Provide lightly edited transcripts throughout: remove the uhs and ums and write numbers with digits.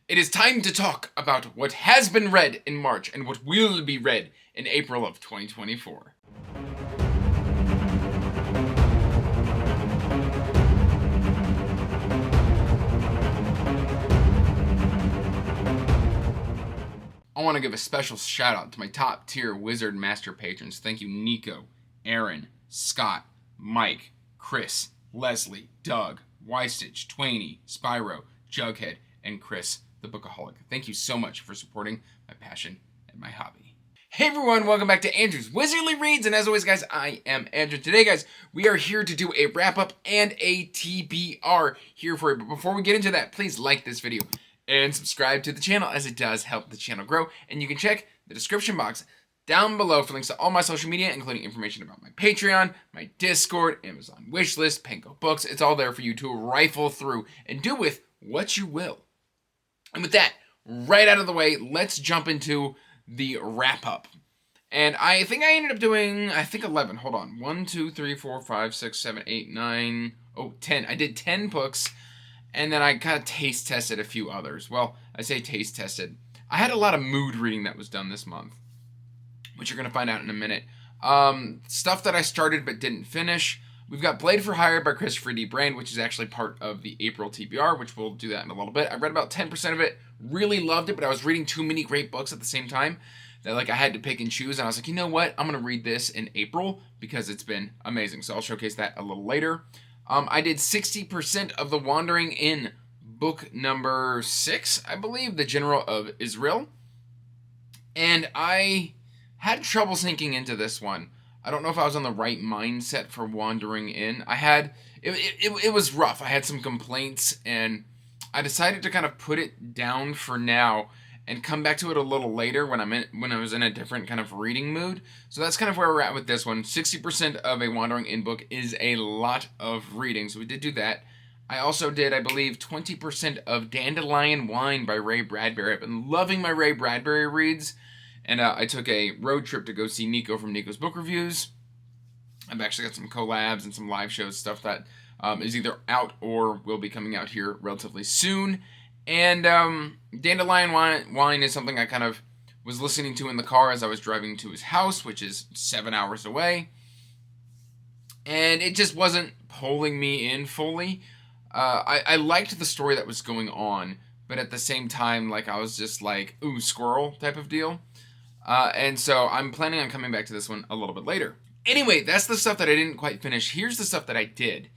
It is time to talk about what has been read in March and what will be read in April of 2024. I want to give a special shout out to my top tier Wizard Master patrons. Thank you, Nico, Aaron, Scott, Mike, Chris, Leslie, Doug, Wystitch, Twaney, Spyro, Jughead, and Chris, the Bookaholic. Thank you so much for supporting my passion and my hobby. Hey everyone, welcome back to Andrew's Wizardly Reads, and as always guys, I am Andrew. Today guys, we are here to do a wrap-up and a TBR here for you, but before we get into that, please like this video and subscribe to the channel as it does help the channel grow, and you can check the description box down below for links to all my social media, including information about my Patreon, my Discord, Amazon wishlist, Pango books. It's all there for you to rifle through and do with what you will. And with that right out of the way, let's jump into the wrap-up. And I think I ended up doing, 11. Hold on. 1, 2, 3, 4, 5, 6, 7, 8, 9, 10. I did 10 books. And then I kind of taste tested a few others. Well, I say taste tested. I had a lot of mood reading that was done this month, which you're going to find out in a minute. Stuff that I started but didn't finish. We've got Blade for Hire by Christopher D. Brand, which is actually part of the April TBR, which we'll do that in a little bit. I read about 10% of it, really loved it, but I was reading too many great books at the same time that I had to pick and choose. And I was like, you know what? I'm going to read this in April because it's been amazing. So I'll showcase that a little later. I did 60% of The Wandering Inn, book number 6, I believe, The General of Israel. And I had trouble sinking into this one. I don't know if I was on the right mindset for Wandering Inn. It was rough. I had some complaints, and I decided to kind of put it down for now and come back to it a little later when I was in a different kind of reading mood. So that's kind of where we're at with this one. 60% of a Wandering Inn book is a lot of reading, so we did do that. I also did, I believe, 20% of Dandelion Wine by Ray Bradbury. I've been loving my Ray Bradbury reads, and I took a road trip to go see Nico from Nico's Book Reviews. I've actually got some collabs and some live shows, stuff that is either out or will be coming out here relatively soon. And Dandelion Wine is something I kind of was listening to in the car as I was driving to his house, which is 7 hours away. And it just wasn't pulling me in fully. I liked the story that was going on, but at the same time, I was just ooh, squirrel type of deal. And so I'm planning on coming back to this one a little bit later. Anyway, that's the stuff that I didn't quite finish. Here's the stuff that I did.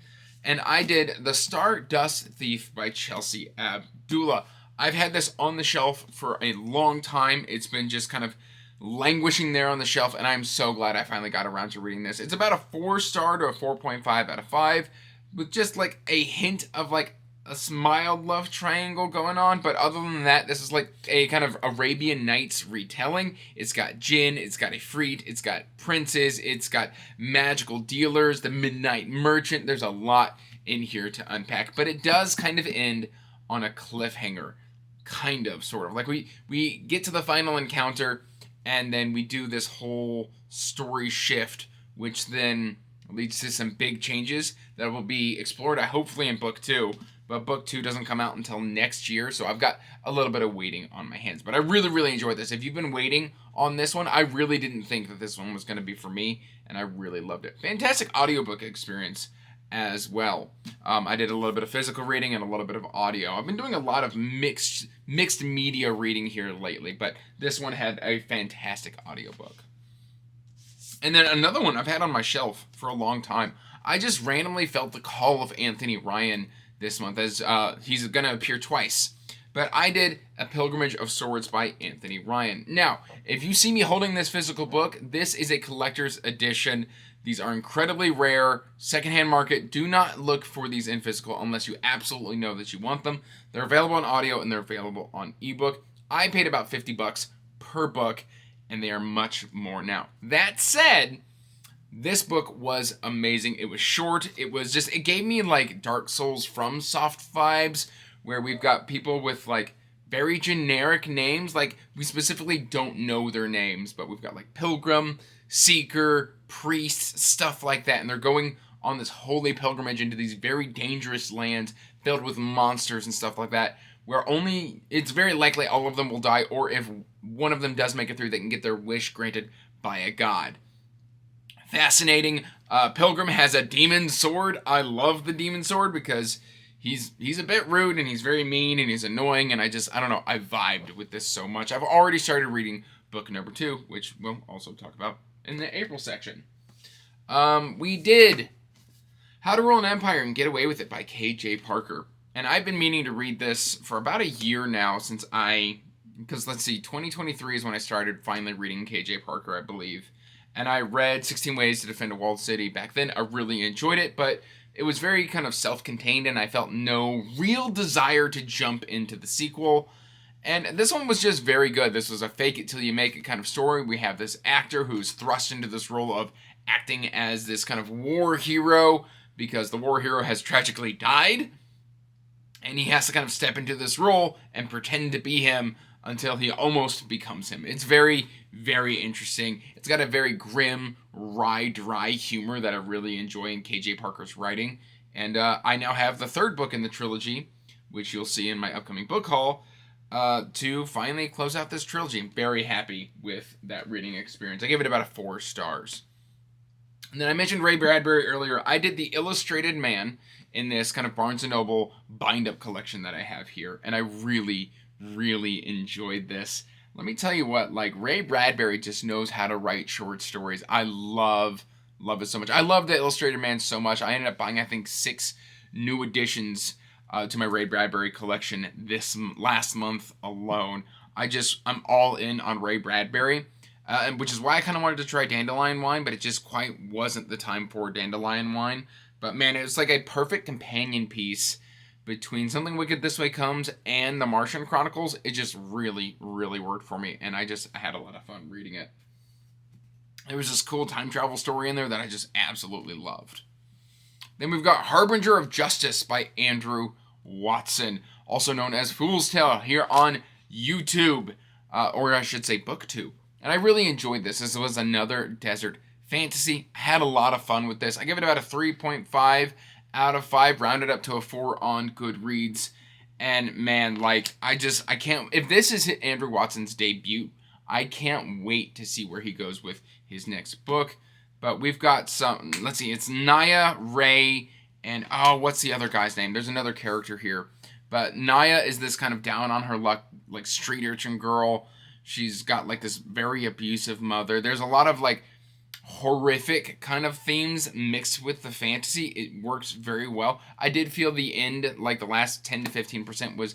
And I did The Stardust Thief by Chelsea Abdullah. I've had this on the shelf for a long time. It's been just kind of languishing there on the shelf, and I'm so glad I finally got around to reading this. It's about a 4-star to a 4.5 out of 5, with just a hint of a mild love triangle going on, but other than that, this is a kind of Arabian Nights retelling. It's got jinn, it's got Ifrit, it's got princes, it's got magical dealers, the Midnight Merchant. There's a lot in here to unpack, but it does kind of end on a cliffhanger, kind of, sort of. We get to the final encounter, and then we do this whole story shift, which then leads to some big changes that will be explored, hopefully in book 2. But book 2 doesn't come out until next year, so I've got a little bit of waiting on my hands. But I really, really enjoyed this. If you've been waiting on this one, I really didn't think that this one was going to be for me, and I really loved it. Fantastic audiobook experience as well. I did a little bit of physical reading and a little bit of audio. I've been doing a lot of mixed media reading here lately, but this one had a fantastic audiobook. And then another one I've had on my shelf for a long time. I just randomly felt the call of Anthony Ryan this month, as he's going to appear twice. But I did A Pilgrimage of Swords by Anthony Ryan. Now, if you see me holding this physical book, this is a collector's edition. These are incredibly rare, secondhand market. Do not look for these in physical unless you absolutely know that you want them. They're available on audio and they're available on ebook. I paid about $50 per book, and they are much more now. That said, this book was amazing. It was short. It gave me Dark Souls from Soft vibes, where we've got people with very generic names. We specifically don't know their names, but we've got Pilgrim, Seeker, Priest, stuff like that. And they're going on this holy pilgrimage into these very dangerous lands filled with monsters and stuff like that, where it's very likely all of them will die, or if one of them does make it through, they can get their wish granted by a god. Fascinating. Pilgrim has a demon sword. I love the demon sword because he's a bit rude and he's very mean and he's annoying, and I don't know, I vibed with this so much. I've already started reading book number 2, which we'll also talk about in the April section. We did How to Rule an Empire and Get Away with It by K.J. Parker. And I've been meaning to read this for about a year now because let's see, 2023 is when I started finally reading K.J. Parker, I believe. And I read 16 Ways to Defend a Walled City back then. I really enjoyed it, but it was very kind of self-contained, and I felt no real desire to jump into the sequel. And this one was just very good. This was a fake it till you make it kind of story. We have this actor who's thrust into this role of acting as this kind of war hero because the war hero has tragically died. And he has to kind of step into this role and pretend to be him until he almost becomes him. It's very, very interesting. It's got a very grim, wry, dry humor that I really enjoy in K.J. Parker's writing. And I now have the 3rd book in the trilogy, which you'll see in my upcoming book haul, to finally close out this trilogy. I'm very happy with that reading experience. I gave it about 4 stars. And then I mentioned Ray Bradbury earlier. I did The Illustrated Man in this kind of Barnes & Noble bind-up collection that I have here. And I really, really enjoyed this. Let me tell you what, like, Ray Bradbury just knows how to write short stories. I love it so much. I love The Illustrated Man so much. I ended up buying, I think, 6 new editions to my Ray Bradbury collection this last month alone. I'm all in on Ray Bradbury. Which is why I kind of wanted to try Dandelion Wine, but it just quite wasn't the time for Dandelion Wine. But man, it was like a perfect companion piece between Something Wicked This Way Comes and The Martian Chronicles. It just really, really worked for me, and I had a lot of fun reading it. There was this cool time travel story in there that I just absolutely loved. Then we've got Harbinger of Justice by Andrew Watson, also known as Fool's Tale, here on YouTube, or I should say BookTube. And I really enjoyed this. This was another desert fantasy. I had a lot of fun with this. I give it about a 3.5 out of 5, rounded up to a 4 on Goodreads. And man, like, I can't, if this is Andrew Watson's debut, I can't wait to see where he goes with his next book. But we've got let's see, it's Naya, Ray, and what's the other guy's name? There's another character here. But Naya is this kind of down on her luck, like, street urchin girl. She's got like this very abusive mother. There's a lot of like horrific kind of themes mixed with the fantasy. It works very well. I did feel the end, like the last 10 to 15% was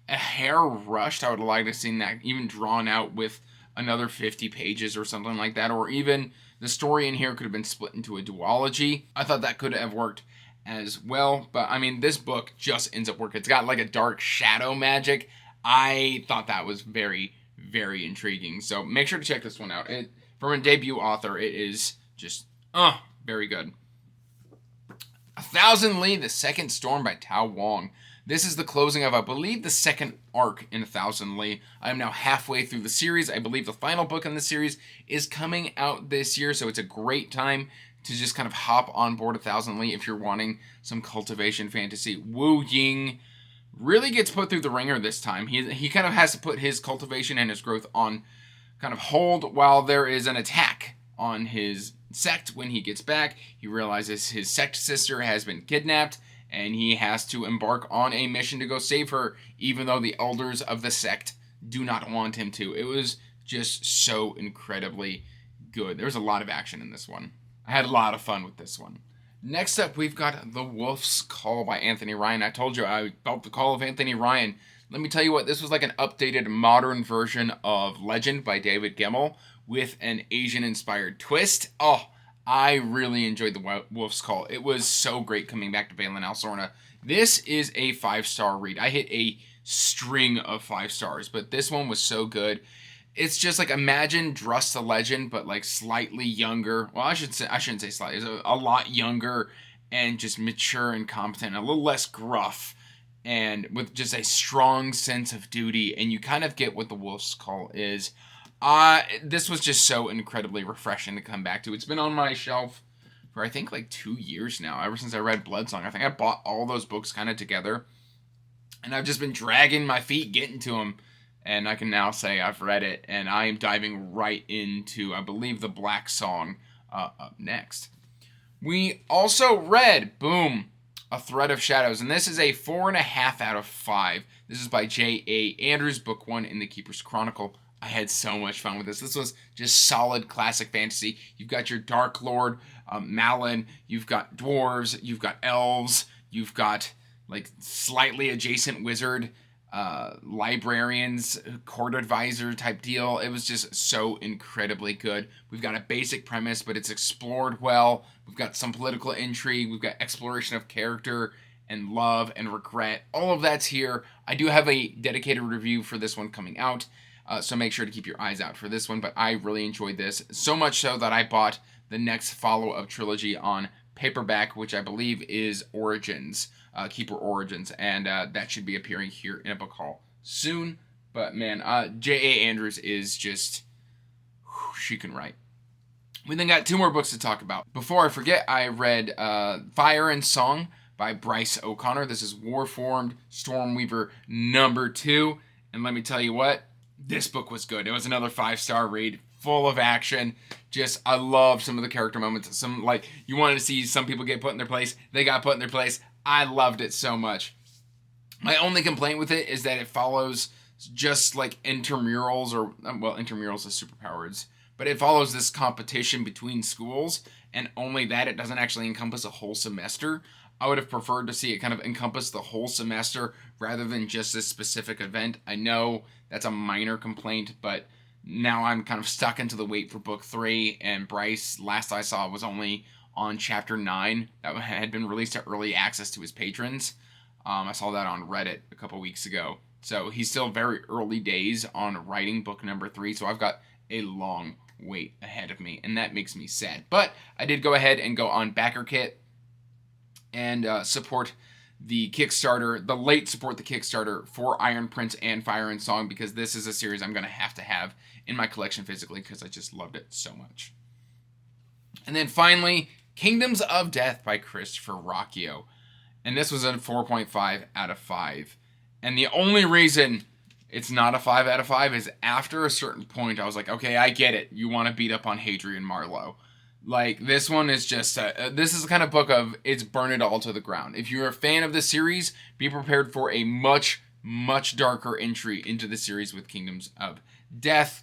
a hair rushed. I would have liked to have seen that even drawn out with another 50 pages or something like that. Or even the story in here could have been split into a duology. I thought that could have worked as well. But I mean, this book just ends up working. It's got like a dark shadow magic. I thought that was very, very intriguing. So make sure to check this one out. From a debut author, it is just, very good. 1,000 Li, The Second Storm by Tao Wong. This is the closing of, I believe, the second arc in 1,000 Li. I am now halfway through the series. I believe the final book in the series is coming out this year, so it's a great time to just kind of hop on board 1,000 Li if you're wanting some cultivation fantasy. Wu Ying really gets put through the ringer this time. He kind of has to put his cultivation and his growth on kind of hold while there is an attack on his sect. When he gets back, he realizes his sect sister has been kidnapped, and he has to embark on a mission to go save her, even though the elders of the sect do not want him to. It was just so incredibly good. There was a lot of action in this one. I had a lot of fun with this one. Next up, we've got The Wolf's Call by Anthony Ryan. I told you I felt the call of Anthony Ryan. Let me tell you what, this was like an updated modern version of Legend by David Gemmell with an Asian-inspired twist. Oh, I really enjoyed The Wolf's Call. It was so great coming back to Balin Al Sorna. This is a 5-star read. I hit a string of 5 stars, but this one was so good. It's just like, imagine Druss the Legend, but like slightly younger. Well, I shouldn't say slightly. It's a lot younger and just mature and competent, a little less gruff, and with just a strong sense of duty. And you kind of get what The Wolf's Call is. This was just so incredibly refreshing to come back to. It's been on my shelf for I think like 2 years now, ever since I read Bloodsong. I think I bought all those books kind of together. and I've just been dragging my feet getting to them. And I can now say I've read it, and I am diving right into, I believe, The Black Song up next. We also read, boom, A Thread of Shadows, and this is a 4.5 out of 5. This is by J.A. Andrews, book 1 in the Keeper's Chronicle. I had so much fun with this. This was just solid classic fantasy. You've got your Dark Lord, Malin. You've got dwarves. You've got elves. You've got like slightly adjacent wizard, librarians, court advisor type deal. It was just so incredibly good. We've got a basic premise, but it's explored well. We've got some political intrigue. We've got exploration of character and love and regret. All of that's here. I do have a dedicated review for this one coming out. So make sure to keep your eyes out for this one. But I really enjoyed this. So much so that I bought the next follow-up trilogy on paperback, which I believe is Origins, Keeper Origins. And that should be appearing here in a book haul soon. But man, J.A. Andrews is just, she can write. We then got 2 more books to talk about. Before I forget, I read Fire and Song by Bryce O'Connor. This is Warformed Stormweaver number 2. And let me tell you what, this book was good. It was another 5-star read, full of action. Just, I love some of the character moments. Some, like, you wanted to see some people get put in their place. They got put in their place. I loved it so much. My only complaint with it is that it follows just like intramurals, or, well, intramurals is superpowers, but it follows this competition between schools, and only that, it doesn't actually encompass a whole semester. I would have preferred to see it kind of encompass the whole semester rather than just this specific event. I know that's a minor complaint, but now I'm kind of stuck into the wait for book 3, and Bryce, last I saw, was only on chapter 9 that had been released to early access to his patrons. I saw that on Reddit a couple weeks ago. So he's still very early days on writing book number 3, so I've got a long wait ahead of me, and that makes me sad. But I did go ahead and go on BackerKit and support the Kickstarter, support the Kickstarter for Iron Prince and Fire and Song, because this is a series I'm going to have in my collection physically, because I just loved it so much. And then finally, Kingdoms of Death by Christopher Rocchio. And this was a 4.5 out of 5. And the only reason it's not a 5 out of 5 is after a certain point, I was like, okay, I get it. You want to beat up on Hadrian Marlowe. Like, this one is just, this is the kind of book of, it's burn it all to the ground. If you're a fan of the series, be prepared for a much, much darker entry into the series with Kingdoms of Death.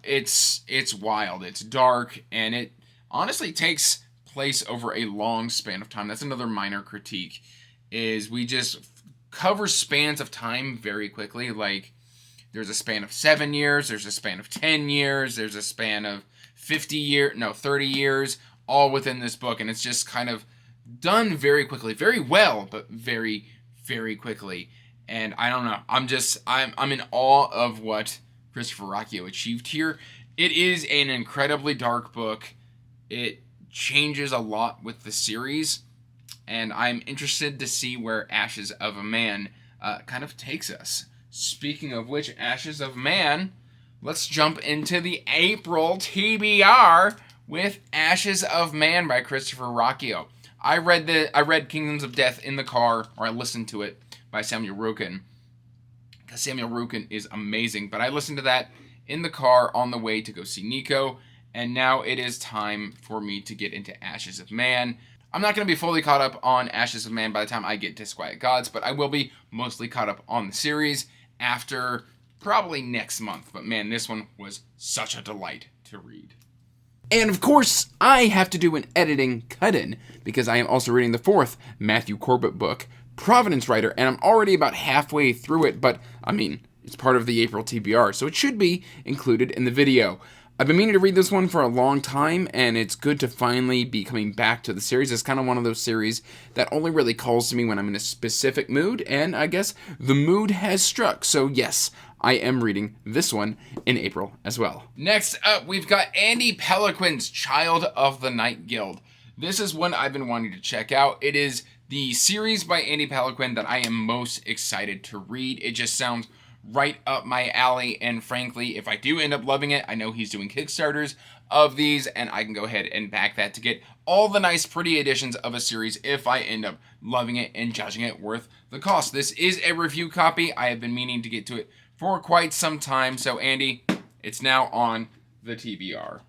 It's wild, it's dark, and it honestly takes place over a long span of time. That's another minor critique, is we just cover spans of time very quickly. Like, there's a span of 7 years, there's a span of 10 years, there's a span of 30 years, all within this book, and it's just kind of done very quickly, very well, but very, very quickly. And I don't know, I'm in awe of what Christopher Rocchio achieved here. It is an incredibly dark book. It changes a lot with the series, and I'm interested to see where Ashes of a Man kind of takes us. Speaking of which, Ashes of Man, let's jump into the April TBR with Ashes of Man by Christopher Rocchio. I read Kingdoms of Death in the car, or I listened to it by Samuel Rukin, because Samuel Rukin is amazing. But I listened to that in the car on the way to go see Nico, and now it is time for me to get into Ashes of Man. I'm not going to be fully caught up on Ashes of Man by the time I get Disquiet Gods, but I will be mostly caught up on the series after probably next month. But man, this one was such a delight to read. And of course, I have to do an editing cut-in, because I am also reading the 4th Matthew Corbett book, Providence Writer, and I'm already about halfway through it, but I mean, it's part of the April TBR, so it should be included in the video. I've been meaning to read this one for a long time, and it's good to finally be coming back to the series. It's kind of one of those series that only really calls to me when I'm in a specific mood, and I guess the mood has struck. So yes, I am reading this one in April as well. Next up, we've got Andy Peliquin's Child of the Night Guild. This is one I've been wanting to check out. It is the series by Andy Peliquin that I am most excited to read. It just sounds right up my alley. And frankly, if I do end up loving it, I know he's doing Kickstarters of these, and I can go ahead and back that to get all the nice, pretty editions of a series if I end up loving it and judging it worth the cost. This is a review copy. I have been meaning to get to it for quite some time. So, Andy, it's now on the TBR.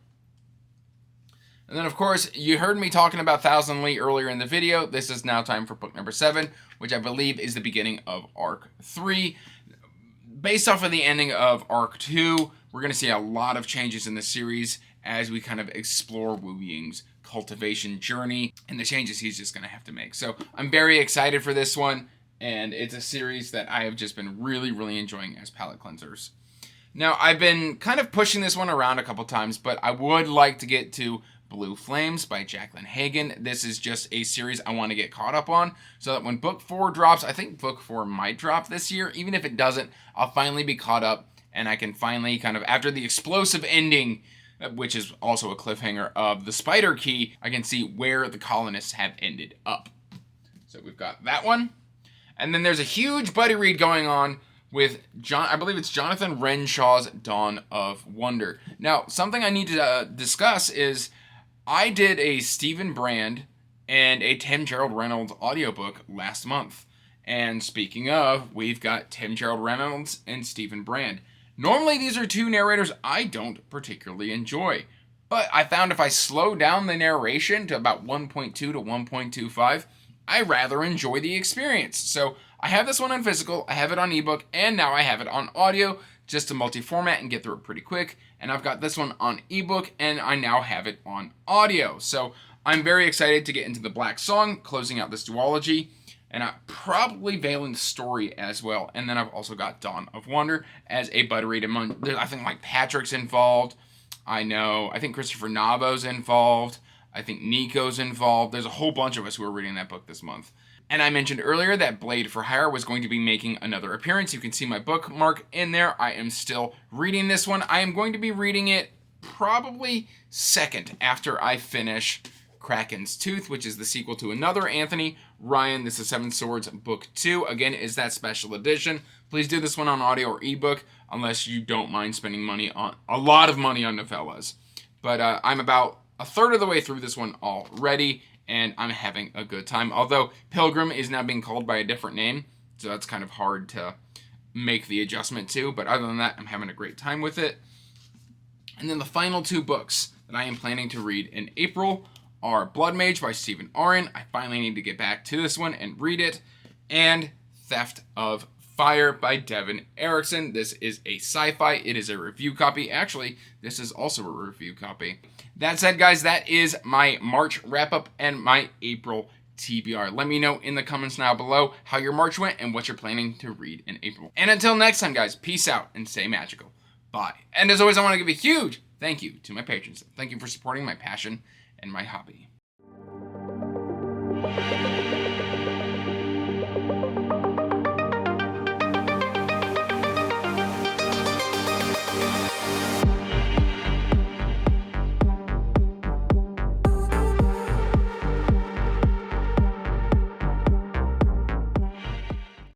And then, of course, you heard me talking about Thousand Lee earlier in the video. This is now time for book number 7, which I believe is the beginning of Arc 3. Based off of the ending of Arc 2, we're going to see a lot of changes in the series as we kind of explore Wu Ying's cultivation journey and the changes he's just going to have to make. So I'm very excited for this one, and it's a series that I have just been really, really enjoying as palate cleansers. Now, I've been kind of pushing this one around a couple times, but I would like to get to Blue Flames by Jacqueline Hagan. This is just a series I want to get caught up on so that when book 4 drops, I think book 4 might drop this year. Even if it doesn't, I'll finally be caught up and I can finally kind of, after the explosive ending, which is also a cliffhanger of the Spider Key, I can see where the colonists have ended up. So we've got that one. And then there's a huge buddy read going on with I believe it's Jonathan Renshaw's Dawn of Wonder. Now, something I need to discuss is I did a Stephen Brand and a Tim Gerald Reynolds audiobook last month. And speaking of, we've got Tim Gerald Reynolds and Stephen Brand. Normally, these are two narrators I don't particularly enjoy. But I found if I slow down the narration to about 1.2 to 1.25, I rather enjoy the experience. So I have this one on physical, I have it on ebook, and now I have it on audio, just to multi-format and get through it pretty quick. And I've got this one on ebook, and I now have it on audio. So I'm very excited to get into the Black Song, closing out this duology, and probably Valen's Story as well. And then I've also got Dawn of Wonder as a buddy read. I think like Patrick's involved. I think Christopher Navo's involved. I think Nico's involved. There's a whole bunch of us who are reading that book this month. And I mentioned earlier that Blade for Hire was going to be making another appearance. You can see my bookmark in there. I am still reading this one. I am going to be reading it probably second after I finish Kraken's Tooth, which is the sequel to another Anthony Ryan. This is Seven Swords Book 2. Again, is that special edition. Please do this one on audio or ebook, unless you don't mind spending a lot of money on novellas. But I'm about a third of the way through this one already, and I'm having a good time. Although Pilgrim is now being called by a different name, so that's kind of hard to make the adjustment to. But other than that, I'm having a great time with it. And then the final 2 books that I am planning to read in April are Blood Mage by Stephen Arryn. I finally need to get back to this one and read it. And Theft of Fire by Devin Erickson. This is a sci-fi. It is a review copy. Actually, this is also a review copy. That said, guys, that is my March wrap-up and my April TBR. Let me know in the comments down below how your March went and what you're planning to read in April. And until next time, guys, peace out and stay magical. Bye. And as always, I want to give a huge thank you to my patrons. Thank you for supporting my passion and my hobby.